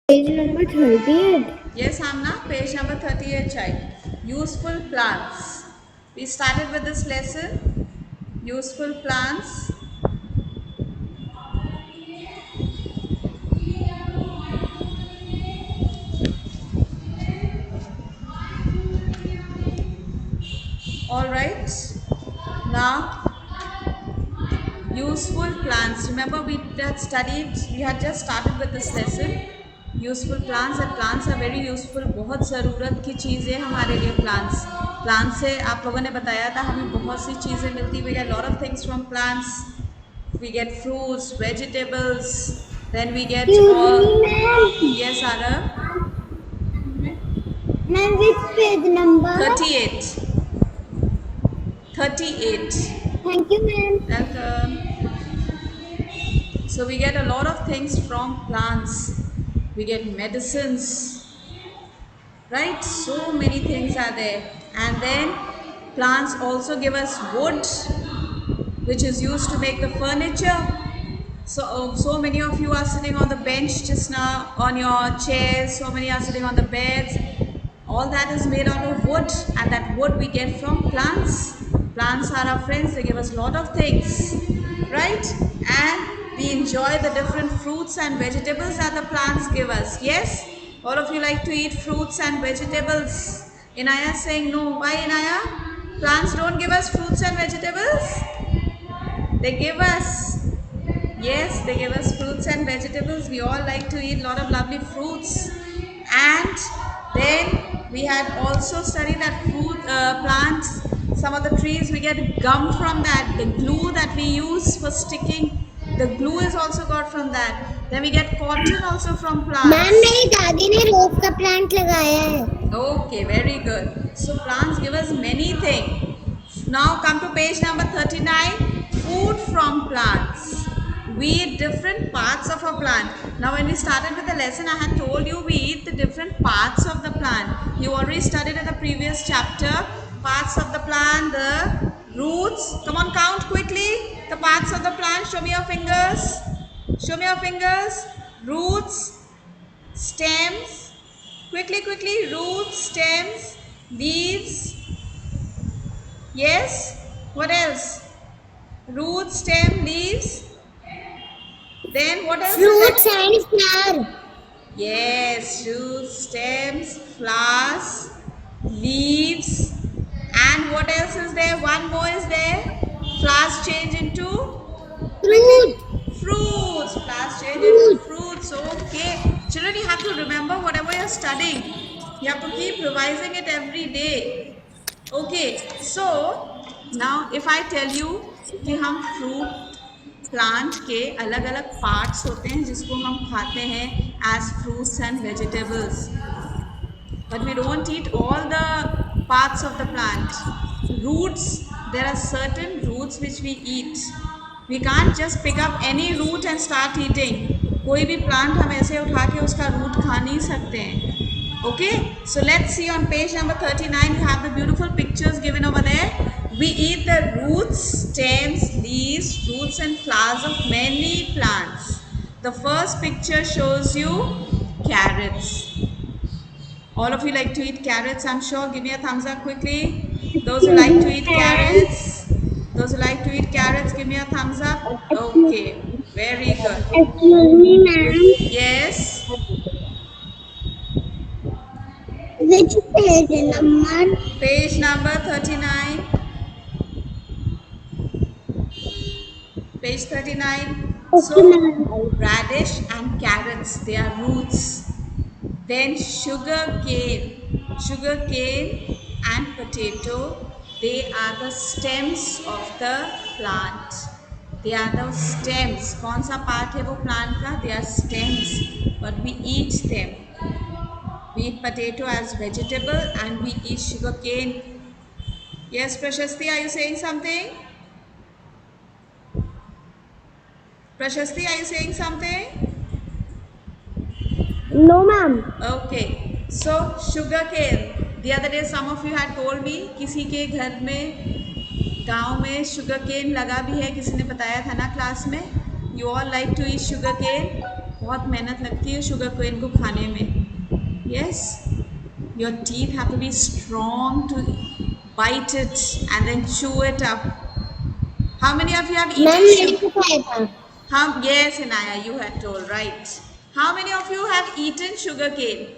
Page number 38. Yes, Amna, page number 38, child. Useful plants. We started with this lesson. Useful plants. All right. Now, useful plants. Remember, we had just started with this lesson. Useful plants है. Plants are very useful. बहुत ज़रूरत की चीज़ें हमारे लिए plants. Plants से आप लोगों ने बताया था हमें बहुत सी चीज़ें मिलती. We get lot of things from plants. We get fruits, vegetables, then we get Excuse all. me, ma'am. Yes, Arav. Ma'am, which page number? 38. 38. Thank you, ma'am. Welcome. So we get a lot of things from plants. We get medicines, right? So many things are there. And then plants also give us wood, which is used to make the furniture. So many of you are sitting on the bench just now, on your chairs. So many are sitting on the beds. All that is made out of wood, and that wood we get from plants. Plants are our friends. They give us a lot of things, right? And we enjoy the different fruits and vegetables that the plants give us. Yes, all of you like to eat fruits and vegetables. Inaya is saying no. Why, Inaya? Plants don't give us fruits and vegetables. They give us. Yes, they give us fruits and vegetables. We all like to eat a lot of lovely fruits. And then we had also studied that fruit plants. Some of the trees we get gum from that. The glue that we use for sticking, the glue is also got from that. Then we get cotton also from ma'am plants. मेरी दादी ने रोज का plant लगाया है. Okay, very good. So plants give us many things. Now come to page number 39. Food from plants. We eat different parts of a plant. Now when we started with the lesson, I had told you we eat the different parts of the plant. You already studied in the previous chapter. Parts of the plant, the roots. Come on, count quickly. The parts of the plant. Show me your fingers. Show me your fingers. Roots, stems. Quickly, quickly. Roots, stems, leaves. Yes. What else? Roots, stem, leaves. Then what else is Fruits there? and flower. Yes, roots, stems, flowers, leaves. And what else is there? One more is there. Flowers change into Fruit. fruits. Flowers change into fruits. Okay. Children, you have to remember whatever you're studying. You have to keep revising it every day. Okay. So, now if I tell you कि हम fruit plant के अलग अलग parts होते हैं जिसको हम खाते हैं as fruits and vegetables, but we don't eat all the parts of the plant. Roots, there are certain roots which we eat. We can't just pick up any root and start eating. कोई भी plant हम ऐसे उठा के उसका root खा नहीं सकते हैं. Okay, so let's see on page number 39. You have the beautiful pictures given over there. We eat the roots, stems, leaves, fruits and flowers of many plants. The first picture shows you carrots. All of you like to eat carrots, I'm sure. Give me a thumbs up quickly. Those who like to eat carrots. Those who like to eat carrots, give me a thumbs up. Okay, very good. Excuse me, ma'am. Yes, Which page number? page number 39. Page 39. So, radish and carrots, they are roots. Then sugar cane and potato, they are the stems of the plant. They are the stems. कौन सा part है वो plant का? They are stems, but we eat them. We eat potato as vegetable and we eat sugar cane. Yes, Prashasti, are you saying something? Prashasti, are you saying something? No, ma'am. Okay, so sugar cane. The other day some of you had told me किसी के घर में गांव में sugar cane लगा भी है. किसी ने बताया था ना क्लास में. You all like to eat sugar cane. बहुत मेहनत लगती है शुगर केन को खाने में. Yes, your teeth have to be strong to bite it and then chew it up. How many of you have ma'am eaten मेरे sugar? को खाया था. Yes, Inaya, you had told, right. How many of you have eaten sugar cane?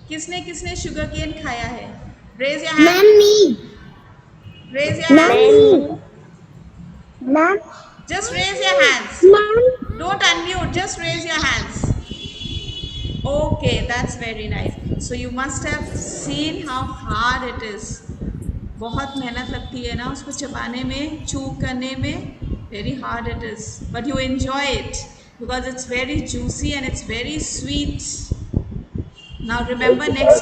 किसने किसने sugar cane खाया है? Raise your hand. Ma'am me. Raise your ma'am hands. Me. Ma'am. Just raise your hands. Ma'am. Don't unmute, just raise your hands. Okay, that's very nice. So you must have seen how hard it is. बहुत मेहनत लगती है ना उसको चबाने में, chew करने में. Very hard it is. But you enjoy it because it's very juicy and it's very sweet. Now remember next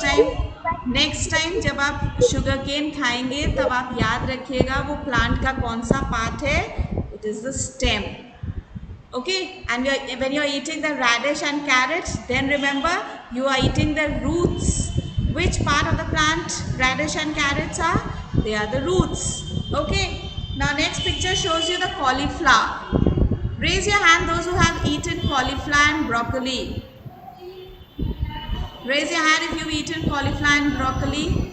time जब आप sugar cane खाएंगे तब आप याद रखिएगा वो plant का कौन सा part है. It is the stem. Okay, and when you're eating the radish and carrots, then remember you are eating the roots. Which part of the plant radish and carrots are? They are the roots. Okay, now next picture shows you the cauliflower. Raise your hand those who have eaten cauliflower and broccoli. Raise your hand if you've eaten cauliflower and broccoli.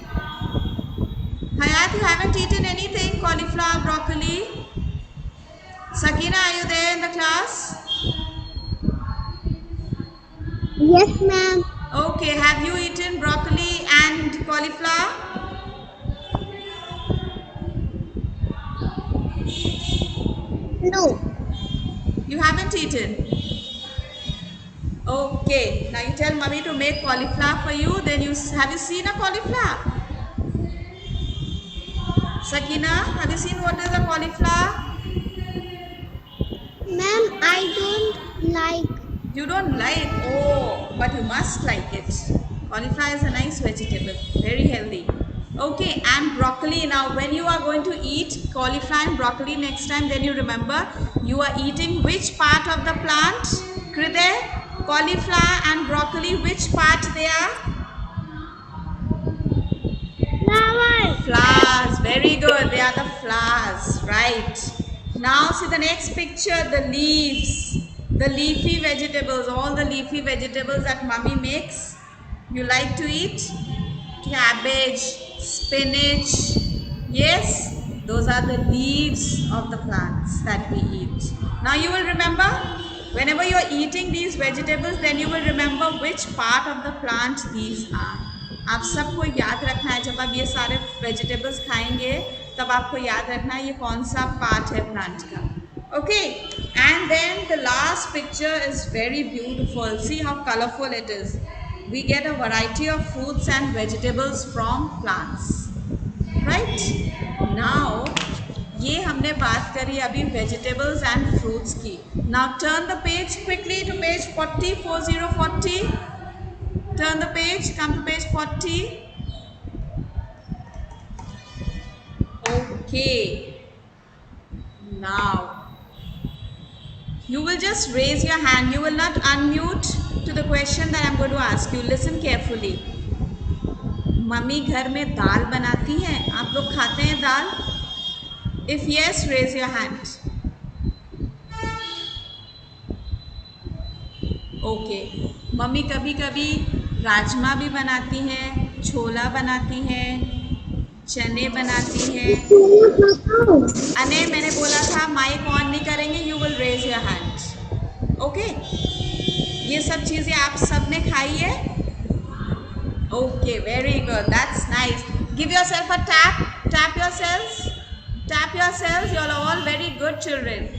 Hayat, you haven't eaten anything, cauliflower, broccoli? Sakina, are you there in the class? Yes, ma'am. Okay, have you eaten broccoli and cauliflower? No. You haven't eaten? Okay, now you tell mommy to make cauliflower for you. Then have you seen a cauliflower? Sakina, have you seen what is a cauliflower? Ma'am, I don't like. You don't like? Oh, but you must like it. Cauliflower is a nice vegetable, very healthy. Okay, and broccoli. Now, when you are going to eat cauliflower and broccoli next time, then you remember you are eating which part of the plant? Kriday, cauliflower and broccoli, which part they are? Flowers. Flowers. Very good. They are the flowers, right? Now see the next picture, the leaves, the leafy vegetables, all the leafy vegetables that mummy makes. You like to eat? Cabbage, spinach. Yes, those are the leaves of the plants that we eat. Now you will remember, whenever you are eating these vegetables, then you will remember which part of the plant these are. आप सबको याद रखना है जब आप ये सारे vegetables खाएंगे तब आपको याद रखना है ये कौन सा पार्ट है प्लांट का. Okay, and then the last picture is very beautiful. See how colorful it is. We get a variety of fruits and vegetables from plants, right? Now ये हमने बात करी अभी vegetables and fruits की. Now turn the page quickly to page 40, 40. Turn the page, come to page 40. Okay. Now, you will just raise your hand. You will not unmute to the question that I am going to ask you. Listen carefully. Mummy घर में दाल बनाती हैं? आप लोग खाते हैं दाल? If yes, raise your hand. Okay. Mummy कभी कभी राजमा भी बनाती हैं, छोला बनाती हैं, चने बनाती हैं. अने मैंने बोला था माइक ऑन नहीं करेंगे, you will raise your hand. Okay, ये सब चीज़ें आप सब ने खाई है? Okay, very good, that's nice. Give yourself a tap yourselves. You are all very good children.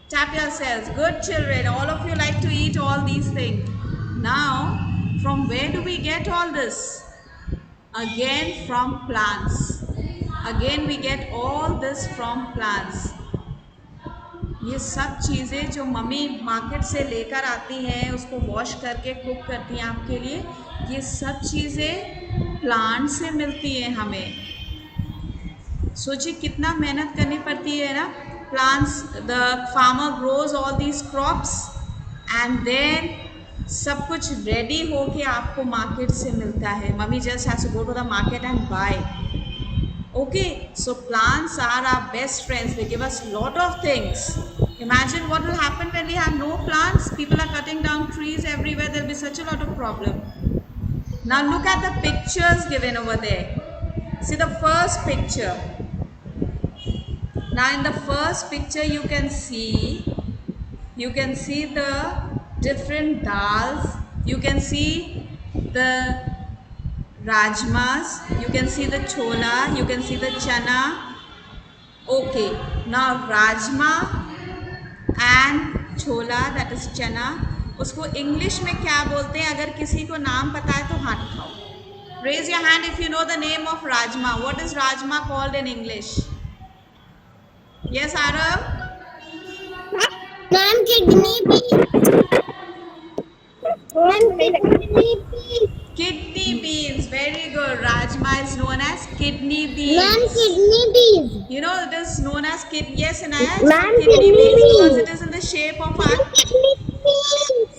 Tap yourselves. Good children. All of you like to eat all these things. Now, from where do we get all this? Again from plants. Again we get all this from plants. ये सब चीज़ें जो mummy market से लेकर आती हैं उसको wash करके कुक करती हैं आपके लिए, ये सब चीज़ें प्लांट से मिलती हैं हमें. सोचिए कितना मेहनत करनी पड़ती है ना. Plants, the farmer grows all these crops and then सब कुछ रेडी हो के आपको मार्केट से मिलता है. Mummy just has to go to the market and buy. Okay, so plants are our best friends. They give us lot of things Imagine what will happen when we have no plants. People are cutting down trees everywhere. There will be such a lot of problem. Now look at the pictures given over there. See the first picture. Now in the first picture you can see the different dals. You can see the rajmas. You can see the chola. You can see the chana. Okay. Now rajma and chhola that is चना उसको English में क्या बोलते हैं अगर किसी को नाम पता है तो हाथ उठाओ raise your hand if you know the name of rajma what is rajma called in English yes Arav Ma'am, kidney beans. Ma'am, kidney beans. kidney beans very good rajma is known as kidney beans Ma'am, kidney beans. you know it is known as yes Anaya Ma'am, kidney kidney beans because beans. it is in the shape of our Kidney beans.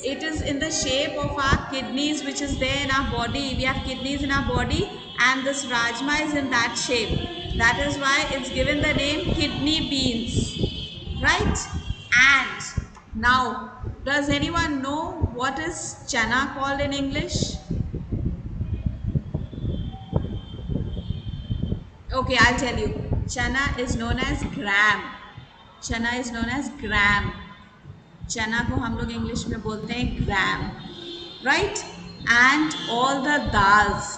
it is in the shape of our kidneys which is there in our body we have kidneys in our body and this rajma is in that shape that is why it's given the name kidney beans right and now does anyone know what is chana called in English okay I'll tell you chana is known as gram chana is known as gram चना को हम लोग English में बोलते हैं gram right and all the dals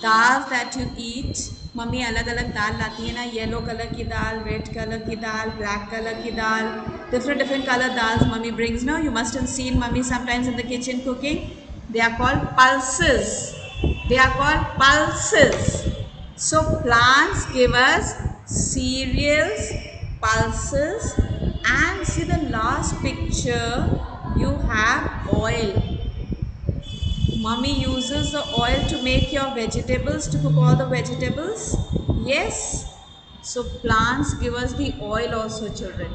that you eat mummy अलग अलग दाल लाती है ना येलो कलर की दाल रेड कलर की दाल ब्लैक कलर की दाल different colour dals mummy brings no you must have seen mummy sometimes in the kitchen cooking they are called pulses so plants give us cereals pulses and see the last picture you have oil mommy uses the oil to make your vegetables to cook all the vegetables yes so plants give us the oil also children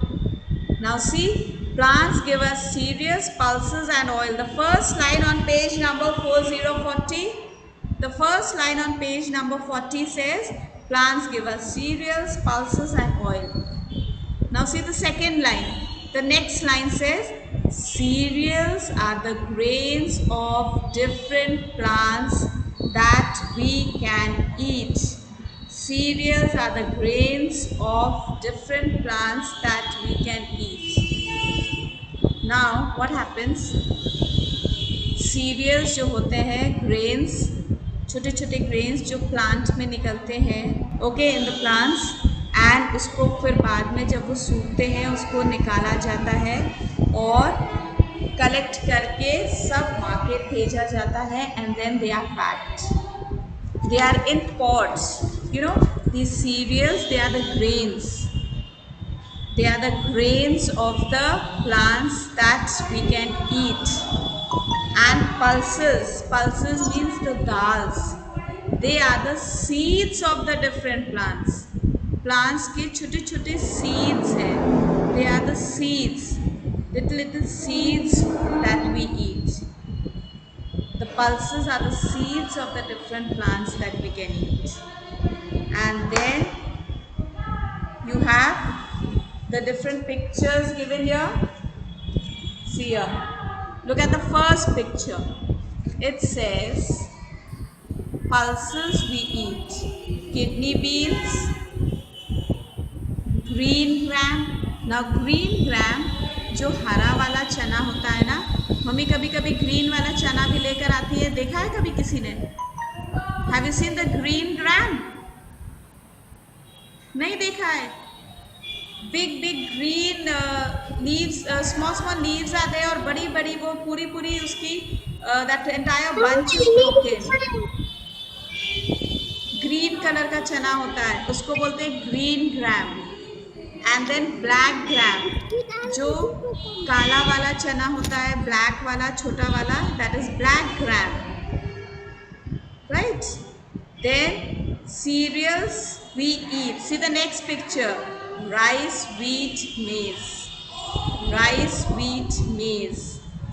now see plants give us cereals pulses and oil the first line on page number 4040 the first line on page number 40 says plants give us cereals pulses and oil now see the second line. The next line says cereals are the grains of different plants that we can eat. Cereals are the grains of different plants that we can eat. Now what happens? Cereals जो होते हैं grains छोटे छोटे grains जो plant में निकलते हैं okay in the plants and उसको फिर बाद में जब वो सूखते हैं उसको निकाला जाता है और कलेक्ट करके सब मार्केट भेजा जाता है and then they are packed they are in pots you know these cereals they are the grains of the plants that we can eat and pulses means the dals they are the seeds of the different plants के छोटे छोटे seeds हैं they are the seeds little seeds that we eat the pulses are the seeds of the different plants that we can eat and then you have the different pictures given here see here look at the first picture it says pulses we eat kidney beans green gram ना green gram जो हरा वाला चना होता है ना mummy कभी कभी ग्रीन वाला चना भी लेकर आती है देखा है कभी किसी ने have you seen the green gram नहीं देखा है big green leaves small leaves आते हैं और बड़ी बड़ी वो पूरी उसकी that entire bunch is broken green colour का चना होता है उसको बोलते हैं green gram and then black gram जो काला वाला चना होता है ब्लैक वाला छोटा वाला that is black gram right then cereals we eat see the next picture rice wheat maize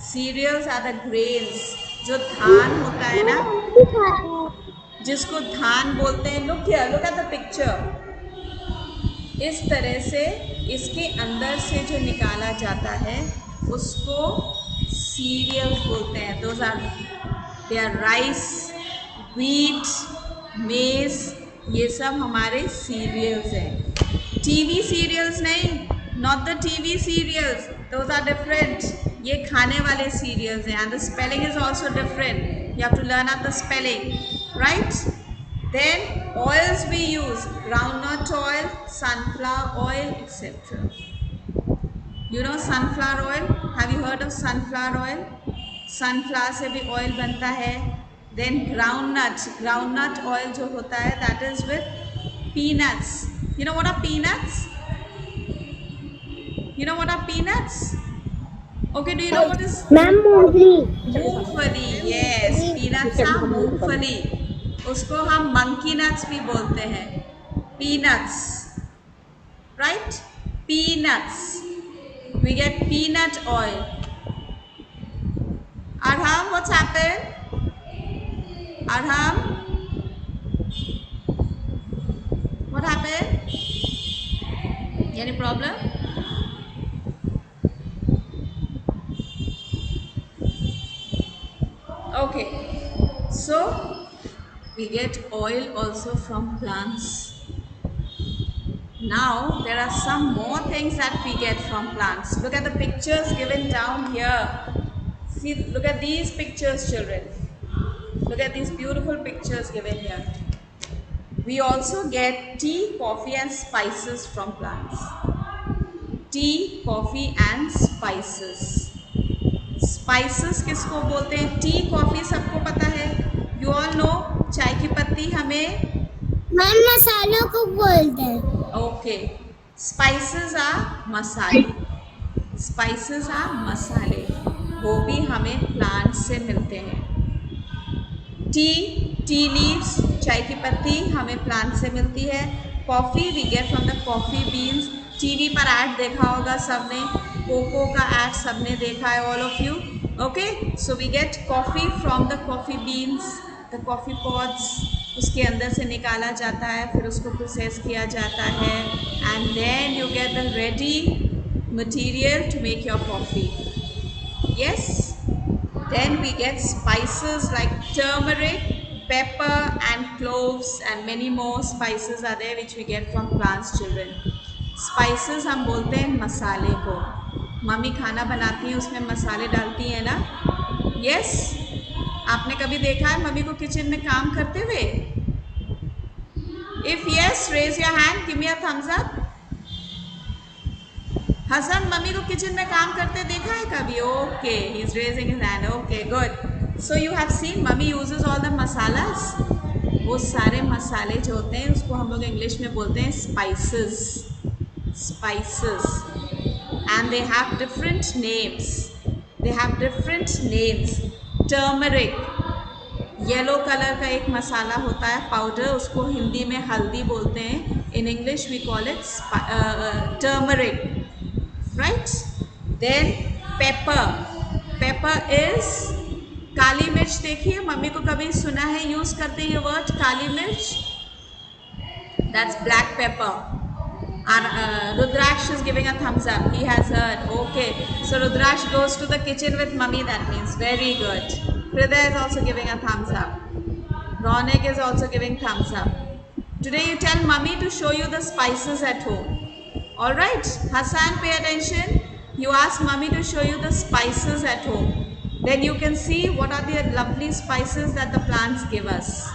cereals are the grains जो धान होता है ना जिसको धान बोलते हैं look at the picture इस तरह से इसके अंदर से जो निकाला जाता है उसको सीरियल्स बोलते हैं. Those are they are rice, wheat, maize, ये सब हमारे सीरियल्स हैं. टीवी सीरियल्स नहीं, not the TV serials, those are different. ये खाने वाले सीरियल्स हैं. And the spelling is also different. You have to learn out the spelling, right? Then oils we use, groundnut oil, sunflower oil, etc. You know sunflower oil? Have you heard of sunflower oil? Sunflower से भी oil बनता है. Then groundnut oil जो होता है that is with peanuts. You know what are peanuts? You know what are peanuts? Okay, do you know what is Ma'am, मूंगफली. मूंगफली? Yes, peanuts are मूंगफली. उसको हम मंकी नट्स भी बोलते हैं. Peanuts, right? Peanuts, we get peanut oil. Arham, what's happened? Arham, what happened? Any problem? Okay, so we get oil also from plants. Now there are some more things that we get from plants. Look at the pictures given down here. See, look at these pictures, children. Look at these beautiful pictures given here. We also get tea, coffee and spices from plants. Tea, coffee and spices. Spices किसको बोलते हैं? T, coffee सबको पता है. You all know चाय की पत्ती हमें मैम मसालों को बोलते हैं. ओके. स्पाइसेस आर मसाले. स्पाइसेस आर मसाले, वो भी हमें प्लांट से मिलते हैं. टी लीव्स, चाय की पत्ती हमें प्लांट से मिलती है. Coffee we get from the coffee beans. TV पर ऐड देखा होगा सबने, कोको का ऐड सबने देखा है, all of you. Okay, so we get coffee from the coffee beans, the coffee pods. उसके अंदर से निकाला जाता है, फिर उसको प्रोसेस किया जाता है, and then you get the ready material to make your coffee. Yes, then we get spices like turmeric, pepper and cloves and many more spices are there which we get from plants, children. Spices हम बोलते हैं मसाले को. Mummy खाना बनाती है उसमें मसाले डालती है ना. Yes, आपने कभी देखा है मम्मी को किचन में काम करते हुए? If yes, raise your hand, give me a thumbs up. Hasan, mummy को किचन में काम करते देखा है कभी? Okay, he is raising his hand. Okay, good. So you have seen mummy uses all the masalas. वो सारे मसाले जो होते हैं उसको हम लोग इंग्लिश में बोलते हैं spices. Spices. And they have different names. They have different names. Turmeric. Yellow colour का एक मसाला होता है पाउडर, उसको हिंदी में हल्दी बोलते हैं. In English we call it turmeric. Right? Then pepper. Pepper is काली मिर्च. देखिए, मम्मी को कभी सुना है यूज करते ये वर्ड काली मिर्च? That's black pepper. And Rudraksh is giving a thumbs up. He has heard. Okay, so Rudraksh goes to the kitchen with mummy. That means very good. Hriday is also giving a thumbs up. Ronak is also giving thumbs up. Today you tell mummy to show you the spices at home. All right, Hassan, pay attention. You ask mummy to show you the spices at home. Then you can see what are the lovely spices that the plants give us.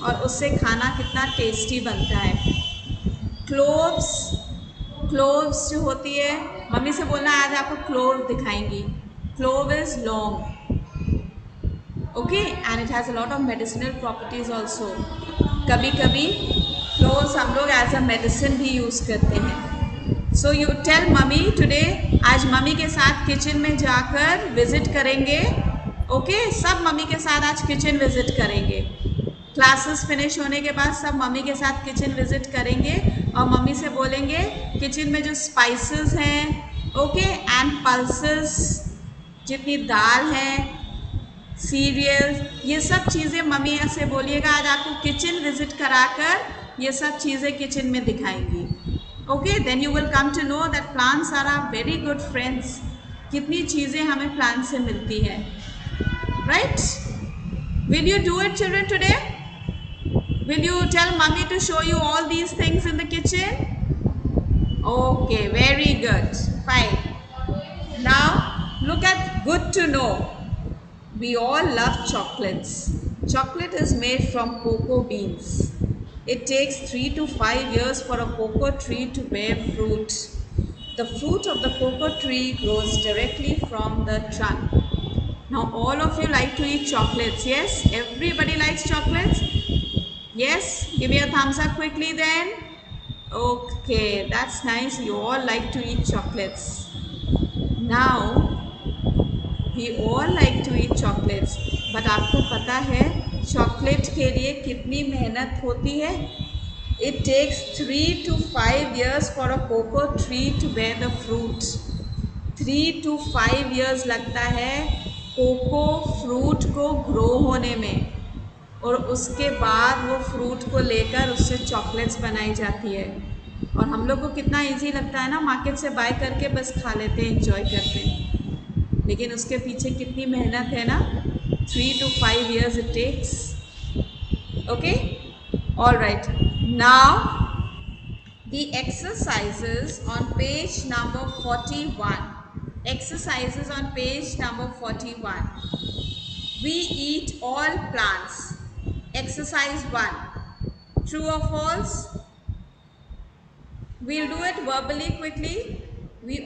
और उससे खाना कितना tasty बनता है. Cloves जो होती है, mummy से बोलना आज आपको क्लोव दिखाएंगी. Clove is laung. Okay, and it has a lot of medicinal properties also. कभी कभी क्लोव्स हम लोग एज अ मेडिसिन भी यूज़ करते हैं. So you tell mummy today, आज मम्मी के साथ किचन में जाकर विजिट करेंगे. ओके, सब मम्मी के साथ आज किचन विजिट करेंगे. क्लासेस फिनिश होने के बाद सब मम्मी के साथ किचन विजिट करेंगे और मम्मी से बोलेंगे किचन में जो स्पाइसेस हैं, ओके, एंड पल्सेस, जितनी दाल है, सीरियल्स, ये सब चीज़ें मम्मी से बोलिएगा आज आपको किचन विजिट कराकर ये सब चीज़ें किचन में दिखाएंगी. Okay, then you will come to know that plants are our very good friends. कितनी चीज़ें हमें plants से मिलती हैं, right? Will you do it, children, today? Will you tell mummy to show you all these things in the kitchen? Okay, very good. Fine. Now, look at good to know. We all love chocolates. Chocolate is made from cocoa beans. It takes 3 to 5 years for a cocoa tree to bear fruit. The fruit of the cocoa tree grows directly from the trunk. Now, all of you like to eat chocolates, yes? Everybody likes chocolates? Yes? Give me a thumbs up quickly then. Okay, that's nice. You all like to eat chocolates. Now, we all like to eat chocolates. But आपको पता है chocolate के लिए कितनी मेहनत होती है? It takes 3 to 5 years for a cocoa tree to bear the fruit. 3 to 5 years लगता है कोको फ्रूट को ग्रो होने में, और उसके बाद वो फ्रूट को लेकर उससे चॉकलेट्स बनाई जाती है. और हम लोग को कितना इजी लगता है ना, मार्केट से बाय करके बस खा लेते हैं, एंजॉय करते हैं, लेकिन उसके पीछे कितनी मेहनत है ना. 3 to 5 years it takes. Okay, all right. Now the exercises on page number 41. Exercises on page number 41. We eat all plants. Exercise 1. True or false? We'll do it verbally quickly. We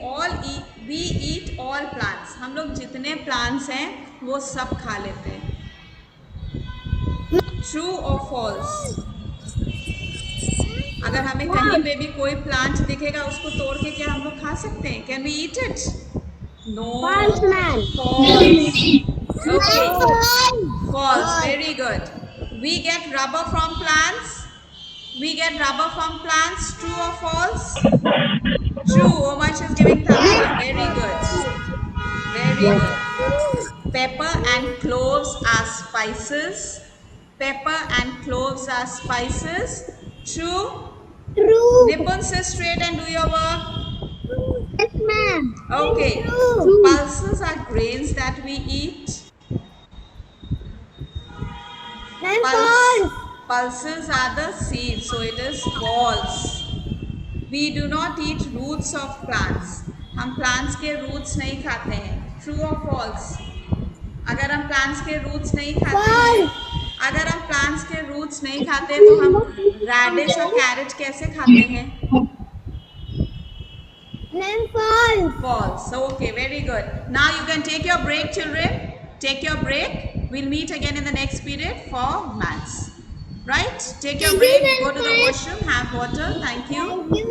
eat all plants. हम लोग जितने plants हैं वो सब खा लेते हैं. True or false? अगर हमें कहीं पे भी कोई प्लांट दिखेगा उसको तोड़ के क्या हम लोग खा सकते हैं? Can we eat it? No. False, ma'am. False. Okay. False. Very good. We get rubber from plants. We get rubber from plants. True or false? True. Omansh is giving thumbs up. Very good. Very good. Pepper and cloves are spices. Pepper and cloves are spices. True. True. Nipun, sit straight and do your work. Yes, ma'am. Okay. True. Pulses are grains that we eat. Ma'am, false. Pulses are the seeds, so it is false. We do not eat roots of plants. हम plants के roots नहीं खाते हैं. True or false? अगर हम plants के roots नहीं खाते हैं, अगर हम plants के roots नहीं खाते तो हम radish और carrot कैसे खाते हैं? Ma'am, false. False. Okay, very good. Now you can take your break, children. Take your break. We'll meet again in the next period for maths. Right? Take your break. Go to the washroom. Have water. Thank you. Thank you.